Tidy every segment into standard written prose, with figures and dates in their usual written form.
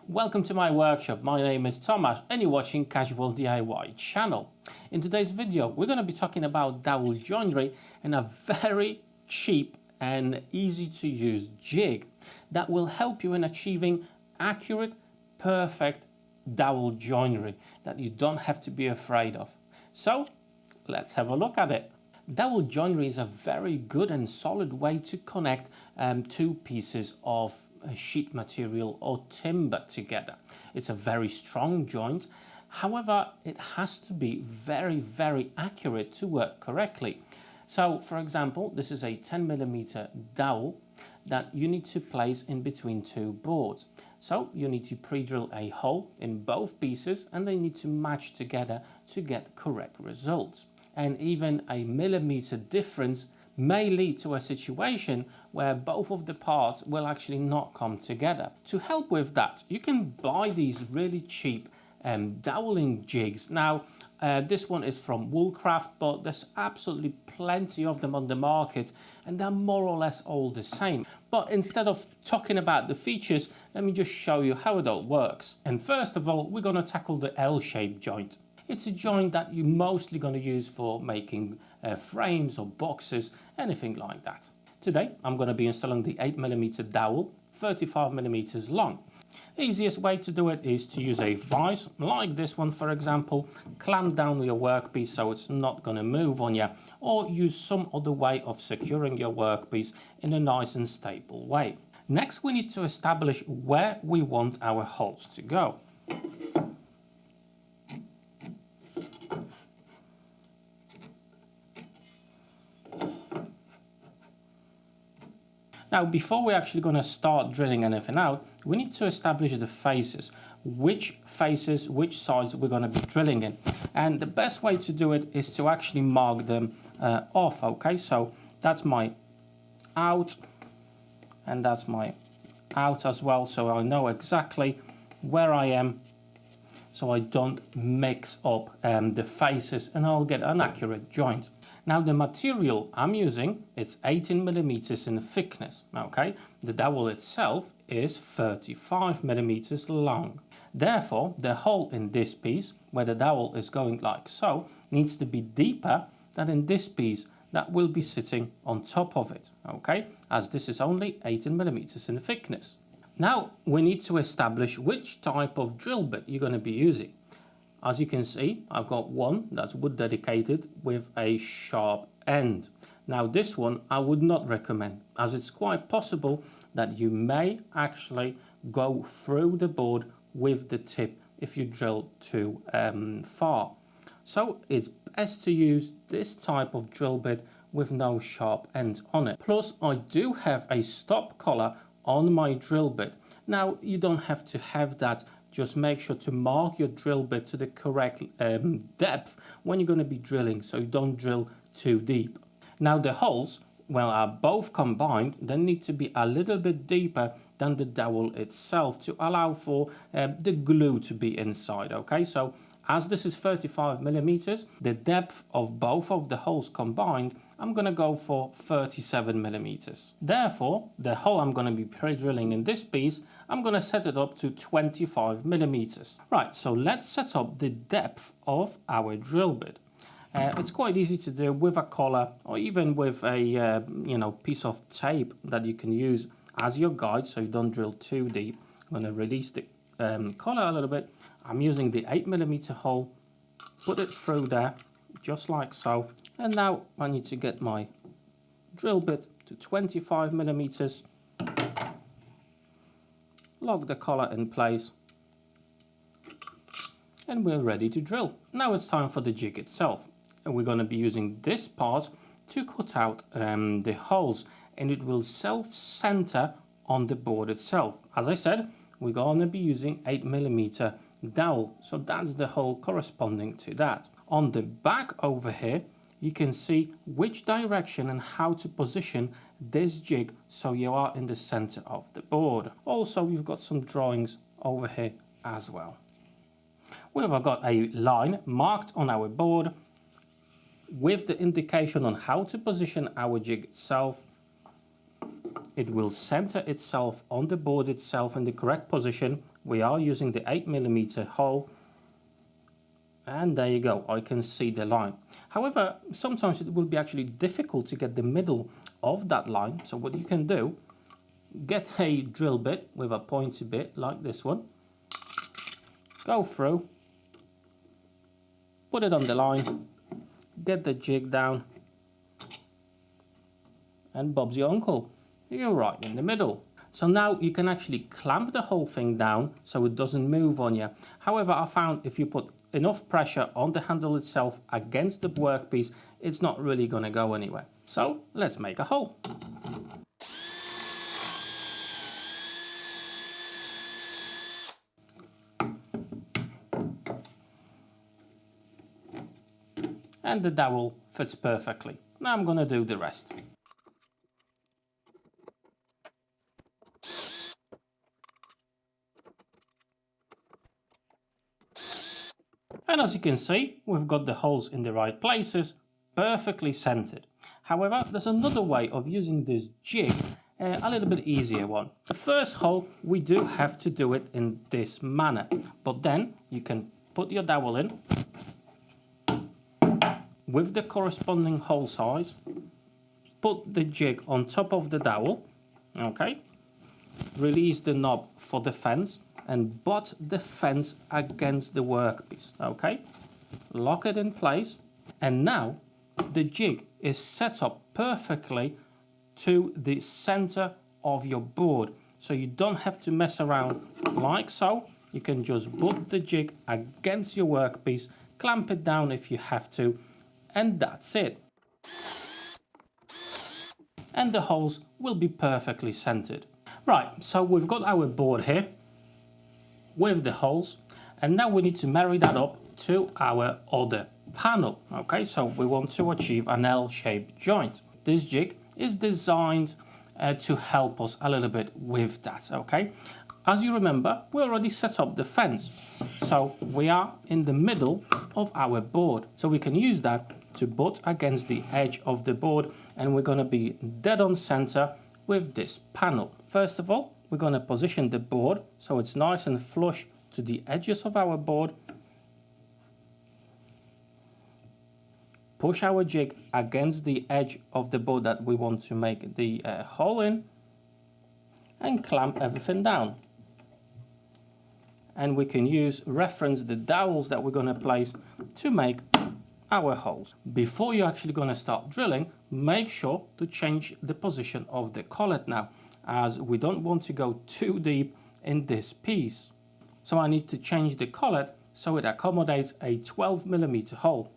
Welcome to my workshop. My name is Tomasz and you're watching Casual DIY channel. In today's video we're going to be talking about dowel joinery and a very cheap and easy to use jig that will help you in achieving accurate, perfect dowel joinery that you don't have to be afraid of. So let's have a look at it. Dowel joinery is a very good and solid way to connect two pieces of sheet material or timber together. It's a very strong joint. However, it has to be very accurate to work correctly. So for example, this is a 10mm dowel that you need to place in between two boards. So you need to pre-drill a hole in both pieces and they need to match together to get correct results. And even a millimeter difference may lead to a situation where both of the parts will actually not come together. To help with that, you can buy these really cheap doweling jigs. Now this one is from Woolcraft, but there's absolutely plenty of them on the market and they're more or less all the same. But instead of talking about the features, let me just show you how it all works. And first of all, we're going to tackle the L-shaped joint. It's a joint that you're mostly going to use for making frames or boxes, anything like that. Today I'm going to be installing the 8mm dowel, 35mm long. The easiest way to do it is to use a vise, like this one for example, clamp down your workpiece so it's not going to move on you, or use some other way of securing your workpiece in a nice and stable way. Next we need to establish where we want our holes to go. Now, before we're actually going to start drilling anything out, we need to establish the faces, which sides we're going to be drilling in. And the best way to do it is to actually mark them off, okay? So that's my out, and that's my out as well, so I know exactly where I am, so I don't mix up the faces and I'll get an accurate joint. Now the material I'm using, it's 18mm in thickness, okay? The dowel itself is 35mm long. Therefore, the hole in this piece, where the dowel is going like so, needs to be deeper than in this piece that will be sitting on top of it, okay? As this is only 18mm in thickness. Now we need to establish which type of drill bit you're going to be using. As you can see, I've got one that's wood dedicated with a sharp end. Now this one I would not recommend, as it's quite possible that you may actually go through the board with the tip if you drill too far. So it's best to use this type of drill bit with no sharp end on it. Plus I do have a stop collar on my drill bit. Now you don't have to have that. Just make sure to mark your drill bit to the correct depth when you're going to be drilling, so you don't drill too deep. Now the holes, well, are both combined. They need to be a little bit deeper than the dowel itself to allow for the glue to be inside, okay? So as this is 35mm, the depth of both of the holes combined, I'm going to go for 37mm. Therefore, the hole I'm going to be pre-drilling in this piece, I'm going to set it up to 25mm. Right, so let's set up the depth of our drill bit. It's quite easy to do with a collar or even with a piece of tape that you can use as your guide so you don't drill too deep. I'm going to release the collar a little bit. I'm using the 8mm hole, put it through there just like so, and now I need to get my drill bit to 25mm, lock the collar in place, and we're ready to drill. Now it's time for the jig itself, and we're going to be using this part to cut out the holes, and it will self-center on the board itself. As I said, we're going to be using 8mm dowel, so that's the hole corresponding to that. On the back over here you can see which direction and how to position this jig so you are in the center of the board. Also we've got some drawings over here as well. We've got a line marked on our board with the indication on how to position our jig itself. It will center itself on the board itself in the correct position we are using the 8mm hole, and there you go, I can see the line. However, sometimes it will be actually difficult to get the middle of that line, so what you can do, get a drill bit with a pointy bit like this one, go through, put it on the line, get the jig down, and Bob's your uncle, you're right in the middle. So now you can actually clamp the whole thing down so it doesn't move on you. However, I found if you put enough pressure on the handle itself against the workpiece, it's not really going to go anywhere. So let's make a hole. And the dowel fits perfectly. Now I'm going to do the rest. And as you can see, we've got the holes in the right places, perfectly centered. However, there's another way of using this jig, a little bit easier one. The first hole, we do have to do it in this manner, but then you can put your dowel in with the corresponding hole size, put the jig on top of the dowel, okay, release the knob for the fence, and butt the fence against the workpiece, okay? Lock it in place, and now the jig is set up perfectly to the center of your board. So you don't have to mess around like so. You can just butt the jig against your workpiece, clamp it down if you have to, and that's it. And the holes will be perfectly centered. Right, so we've got our board here with the holes, and now we need to marry that up to our other panel. Okay, so we want to achieve an L-shaped joint. This jig is designed to help us a little bit with that. Okay, as you remember, we already set up the fence, so we are in the middle of our board, so we can use that to butt against the edge of the board, and we're going to be dead on center with this panel. First of all, we're going to position the board so it's nice and flush to the edges of our board. Push our jig against the edge of the board that we want to make the hole in, and clamp everything down. And we can reference the dowels that we're going to place to make our holes. Before you're actually going to start drilling, make sure to change the position of the collet now, as we don't want to go too deep in this piece. So I need to change the collet so it accommodates a 12mm hole.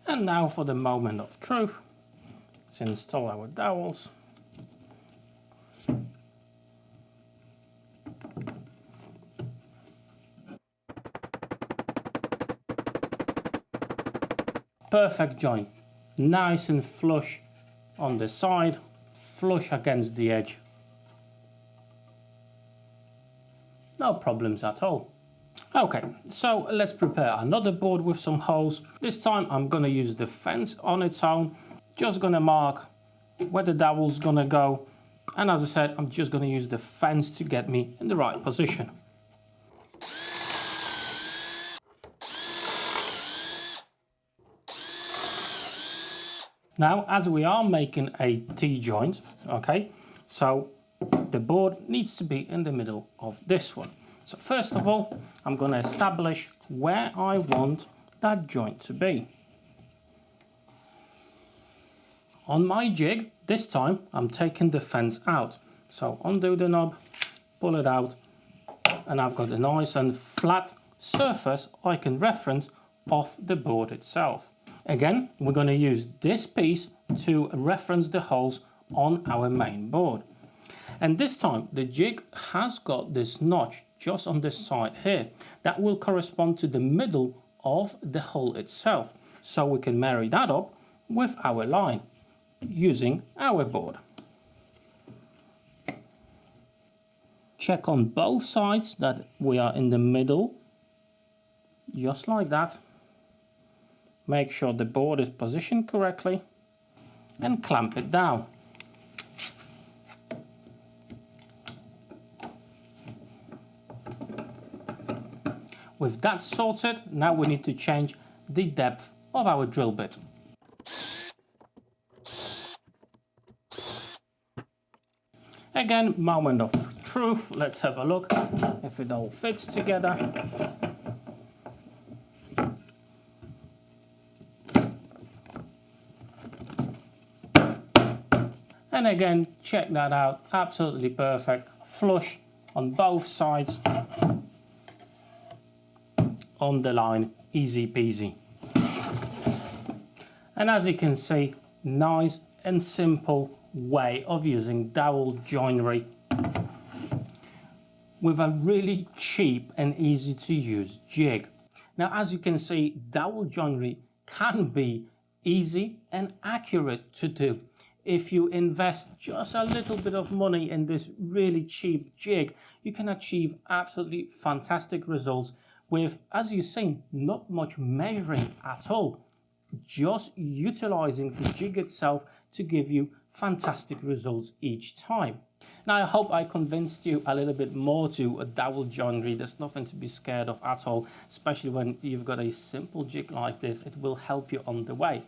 And now for the moment of truth. Let's install our dowels. Perfect joint, nice and flush on the side, flush against the edge. No problems at all. Okay, so let's prepare another board with some holes. This time I'm going to use the fence on its own. Just going to mark where the dowel's going to go. And as I said, I'm just going to use the fence to get me in the right position. Now, as we are making a T-joint, okay, so the board needs to be in the middle of this one. So first of all, I'm going to establish where I want that joint to be. On my jig, this time, I'm taking the fence out. So undo the knob, pull it out, and I've got a nice and flat surface I can reference off the board itself. Again, we're going to use this piece to reference the holes on our main board. And this time the jig has got this notch just on this side here that will correspond to the middle of the hole itself. So we can marry that up with our line using our board. Check on both sides that we are in the middle, just like that. Make sure the board is positioned correctly and clamp it down. With that sorted, now we need to change the depth of our drill bit. Again, moment of truth. Let's have a look if it all fits together. And again, check that out. Absolutely perfect. Flush on both sides. On the line, easy peasy. And as you can see, nice and simple way of using dowel joinery with a really cheap and easy to use jig. Now, as you can see, dowel joinery can be easy and accurate to do. If you invest just a little bit of money in this really cheap jig, you can achieve absolutely fantastic results with, as you've seen, not much measuring at all. Just utilizing the jig itself to give you fantastic results each time. Now, I hope I convinced you a little bit more to a dowel joinery. There's nothing to be scared of at all, especially when you've got a simple jig like this. It will help you on the way.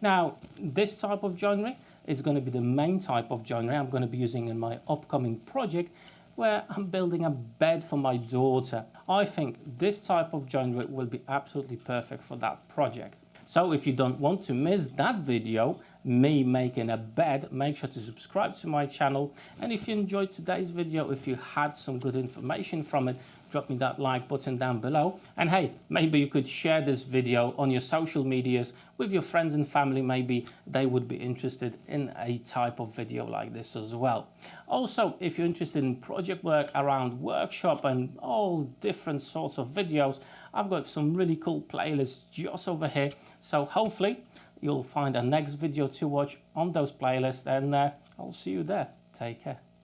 Now, this type of joinery is going to be the main type of joinery I'm going to be using in my upcoming project, where I'm building a bed for my daughter. I think this type of joinery will be absolutely perfect for that project. So if you don't want to miss that video, me making a bed, make sure to subscribe to my channel. And if you enjoyed today's video, if you had some good information from it, drop me that like button down below. And hey, maybe you could share this video on your social medias with your friends and family. Maybe they would be interested in a type of video like this as well. Also, if you're interested in project work around workshop and all different sorts of videos, I've got some really cool playlists just over here. So hopefully you'll find a next video to watch on those playlists, and I'll see you there. Take care.